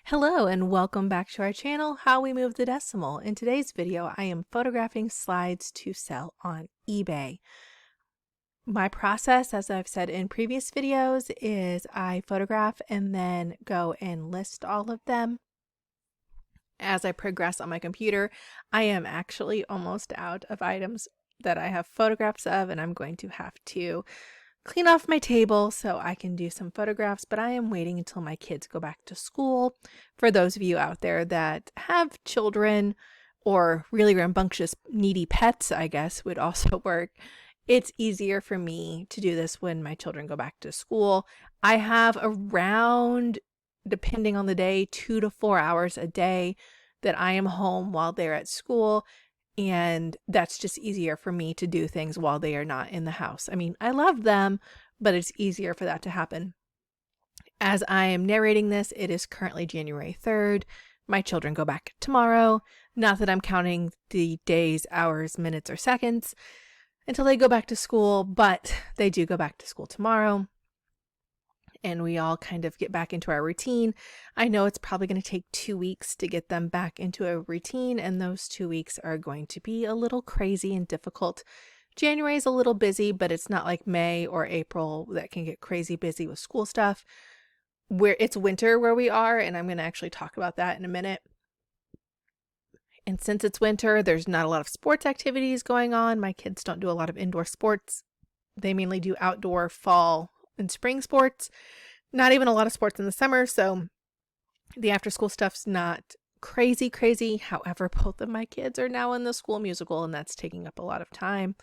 Hello and welcome back to our channel, How We Move the Decimal. In today's video, I am photographing slides to sell on eBay. My process, as I've said in previous videos, is I photograph and then go and list all of them. As I progress on my computer, I am actually almost out of items that I have photographs of, and I'm going to have to clean off my table so I can do some photographs, but I am waiting until my kids go back to school. For those of you out there that have children or really rambunctious needy pets, I guess would also work. It's easier for me to do this when my children go back to school. I have around, depending on the day, 2 to 4 hours a day that I am home while they're at school. And that's just easier for me to do things while they are not in the house. I mean, I love them, but it's easier for that to happen. As I am narrating this, it is currently January 3rd. My children go back tomorrow. Not that I'm counting the days, hours, minutes, or seconds until they go back to school, but they do go back to school tomorrow. And we all kind of get back into our routine. I know it's probably going to take 2 weeks to get them back into a routine, and those 2 weeks are going to be a little crazy and difficult. January is a little busy, but it's not like May or April that can get crazy busy with school stuff. Where it's winter where we are, and I'm going to actually talk about that in a minute. And since it's winter, there's not a lot of sports activities going on. My kids don't do a lot of indoor sports. They mainly do outdoor fall and spring sports, not even a lot of sports in the summer, so the after school stuff's not crazy. However, both of my kids are now in the school musical, and that's taking up a lot of time,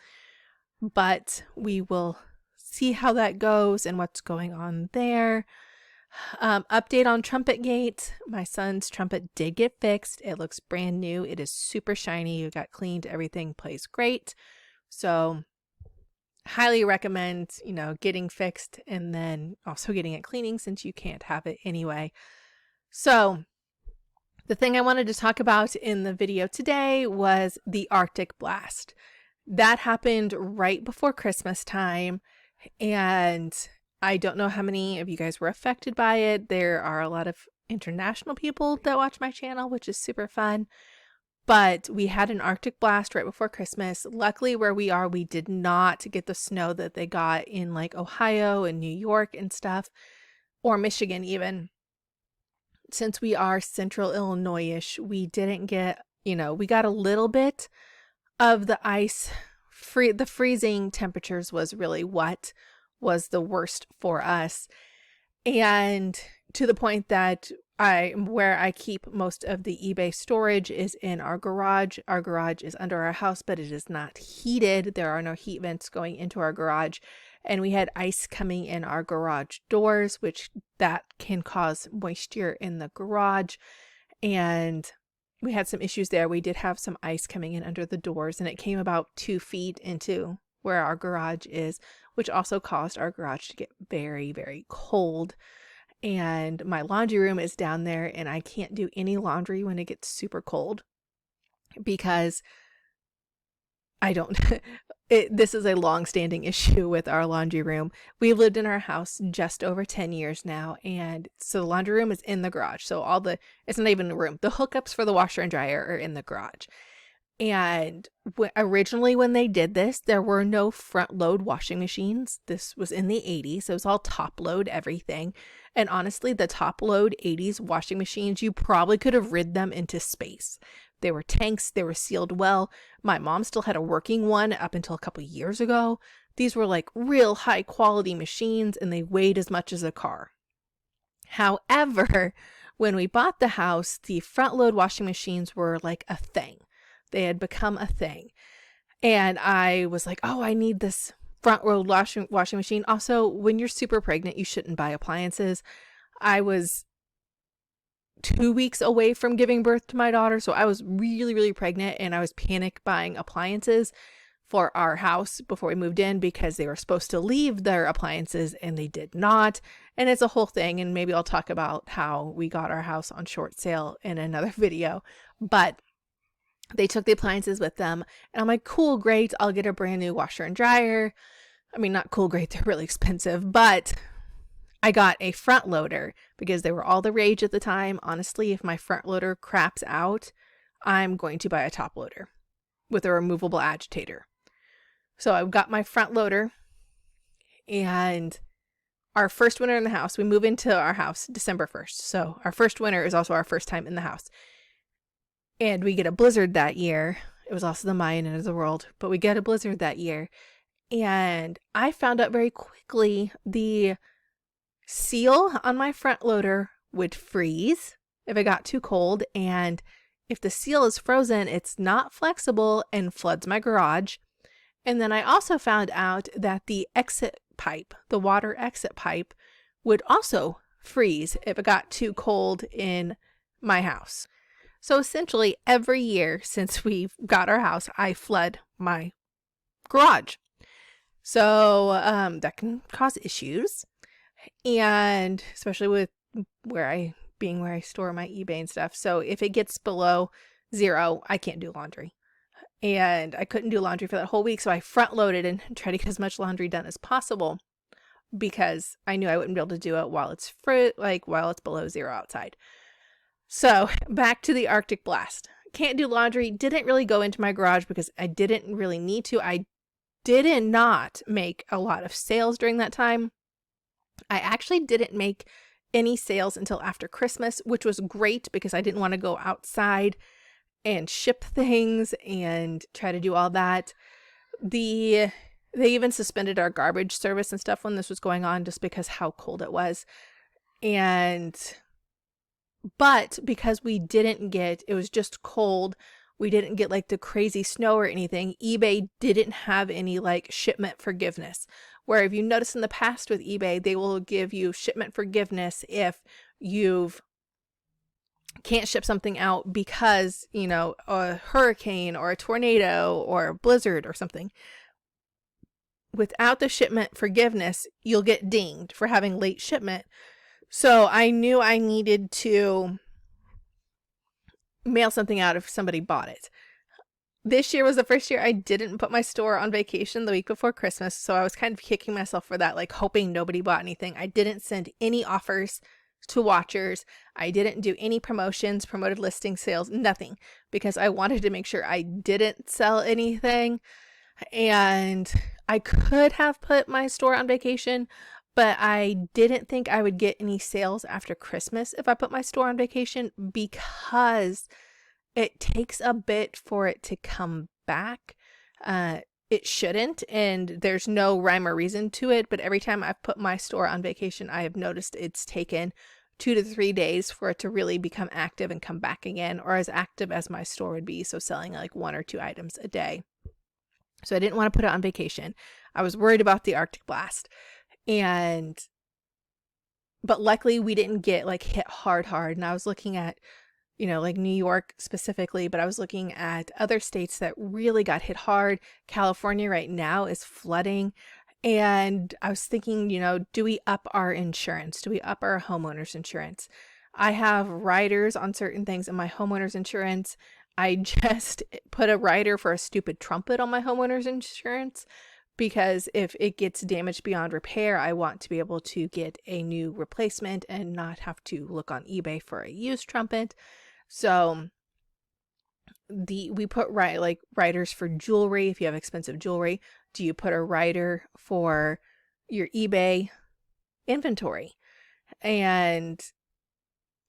but we will see how that goes and what's going on there. Update on Trumpet Gate. My son's trumpet did get fixed. It looks brand new. It is super shiny. It got cleaned. Everything plays great. So highly recommend, getting fixed and then also getting it cleaning since you can't have it anyway. So the thing I wanted to talk about in the video today was the Artic Blast. That happened right before Christmas time, and I don't know how many of you guys were affected by it. There are a lot of international people that watch my channel, which is super fun. But we had an Arctic blast right before Christmas. Luckily, where we are, we did not get the snow that they got in like Ohio and New York and stuff, or Michigan even. Since we are central Illinois-ish, we didn't get, we got a little bit of the ice. The freezing temperatures was really what was the worst for us. And to the point that where I keep most of the eBay storage is in our garage. Our garage is under our house, but it is not heated. There are no heat vents going into our garage. And we had ice coming in our garage doors, which that can cause moisture in the garage. And we had some issues there. We did have some ice coming in under the doors, and it came about 2 feet into where our garage is, which also caused our garage to get very, very cold. And my laundry room is down there, and I can't do any laundry when it gets super cold because I don't. This is a long-standing issue with our laundry room. We've lived in our house just over 10 years now, and so the laundry room is in the garage. So it's not even a room. The hookups for the washer and dryer are in the garage. And originally when they did this, there were no front load washing machines. This was in the 80s. So it was all top load everything. And honestly, the top load 80s washing machines, you probably could have rid them into space. They were tanks. They were sealed well. My mom still had a working one up until a couple years ago. These were like real high quality machines, and they weighed as much as a car. However, when we bought the house, the front load washing machines were like a thing. They had become a thing. And I was like, oh, I need this front load washing machine. Also, when you're super pregnant, you shouldn't buy appliances. I was 2 weeks away from giving birth to my daughter, so I was really, really pregnant, and I was panic buying appliances for our house before we moved in because they were supposed to leave their appliances and they did not. And it's a whole thing, and maybe I'll talk about how we got our house on short sale in another video. But they took the appliances with them, and I'm like, cool, great, I'll get a brand new washer and dryer. I mean, not cool, great, they're really expensive, but I got a front loader because they were all the rage at the time. Honestly, if my front loader craps out, I'm going to buy a top loader with a removable agitator. So I got my front loader, and our first winter in the house, we move into our house December 1st. So our first winter is also our first time in the house. And we get a blizzard that year. It was also the Mayan end of the world, but we get a blizzard that year. And I found out very quickly the seal on my front loader would freeze if it got too cold. And if the seal is frozen, it's not flexible and floods my garage. And then I also found out that the exit pipe, the water exit pipe, would also freeze if it got too cold in my house. So essentially every year since we got our house, I flood my garage. So that can cause issues. And especially with where I store my eBay and stuff. So if it gets below 0, I can't do laundry. And I couldn't do laundry for that whole week. So I front loaded and tried to get as much laundry done as possible because I knew I wouldn't be able to do it while it's below 0 outside. So back to the Arctic Blast. Can't do laundry. Didn't really go into my garage because I didn't really need to. I did not make a lot of sales during that time. I actually didn't make any sales until after Christmas, which was great because I didn't want to go outside and ship things and try to do all that. They even suspended our garbage service and stuff when this was going on just because how cold it was. But because it was just cold, we didn't get like the crazy snow or anything. eBay didn't have any like shipment forgiveness. Where if you notice in the past with eBay, they will give you shipment forgiveness if you've can't ship something out because, a hurricane or a tornado or a blizzard or something. Without the shipment forgiveness, you'll get dinged for having late shipment. So I knew I needed to mail something out if somebody bought it. This year was the first year I didn't put my store on vacation the week before Christmas. So I was kind of kicking myself for that, like hoping nobody bought anything. I didn't send any offers to watchers. I didn't do any promotions, promoted listing sales, nothing, because I wanted to make sure I didn't sell anything. And I could have put my store on vacation, but I didn't think I would get any sales after Christmas if I put my store on vacation because it takes a bit for it to come back. It shouldn't, and there's no rhyme or reason to it, but every time I've put my store on vacation, I have noticed it's taken 2 to 3 days for it to really become active and come back again, or as active as my store would be, so selling like 1 or 2 items a day. So I didn't want to put it on vacation. I was worried about the Arctic Blast. But luckily we didn't get like hit hard. And I was looking at, like New York specifically, but I was looking at other states that really got hit hard. California right now is flooding. And I was thinking, do we up our insurance? Do we up our homeowner's insurance? I have riders on certain things in my homeowner's insurance. I just put a rider for a stupid trumpet on my homeowner's insurance because if it gets damaged beyond repair, I want to be able to get a new replacement and not have to look on eBay for a used trumpet. So we put riders for jewelry. If you have expensive jewelry, do you put a rider for your eBay inventory? And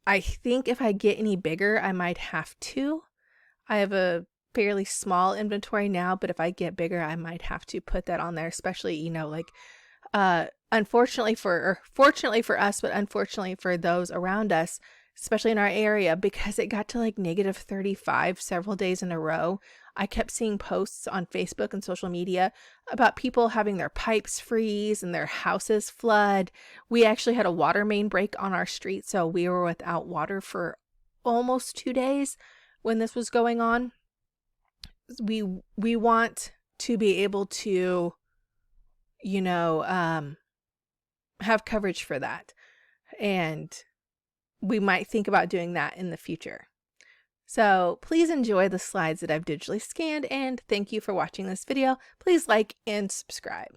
I think if I get any bigger, I might have to. I have a fairly small inventory now, but if I get bigger, I might have to put that on there, especially, fortunately for us, but unfortunately for those around us, especially in our area, because it got to like -35 several days in a row. I kept seeing posts on Facebook and social media about people having their pipes freeze and their houses flood. We actually had a water main break on our street, so we were without water for almost 2 days when this was going on. We want to be able to, have coverage for that. And we might think about doing that in the future. So please enjoy the slides that I've digitally scanned, and thank you for watching this video. Please like and subscribe.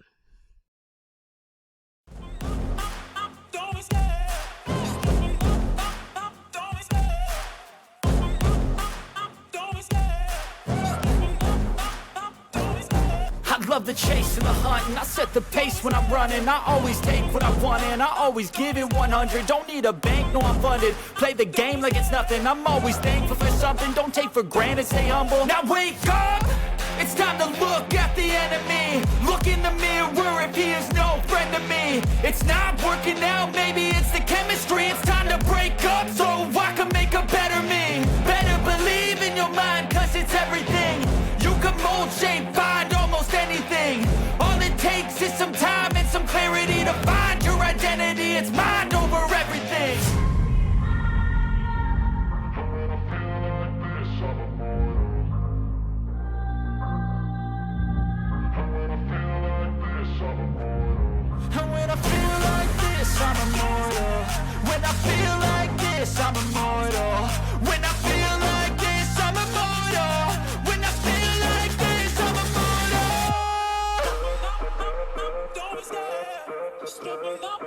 the chase and the hunt, and I set the pace when I'm running. I always take what I want and I always give it 100. Don't need a bank, no I'm funded. Play the game like it's nothing. I'm always thankful for something. Don't take for granted, stay humble. Now wake up! It's time to look at the enemy. Look in the mirror if he is no friend to me. It's not working out, maybe it's the chemistry. It's time to break up so I can make a better me. Better believe in your mind, cause it's everything. You can mold, shape, find almost anything. All it takes is some time and some clarity to find your identity. It's mind over everything. And when I feel like this, I'm immortal. When I feel like this, I'm immortal. When I feel like this, I'm immortal. When I feel like this, I'm immortal. Don't stop, don't stop.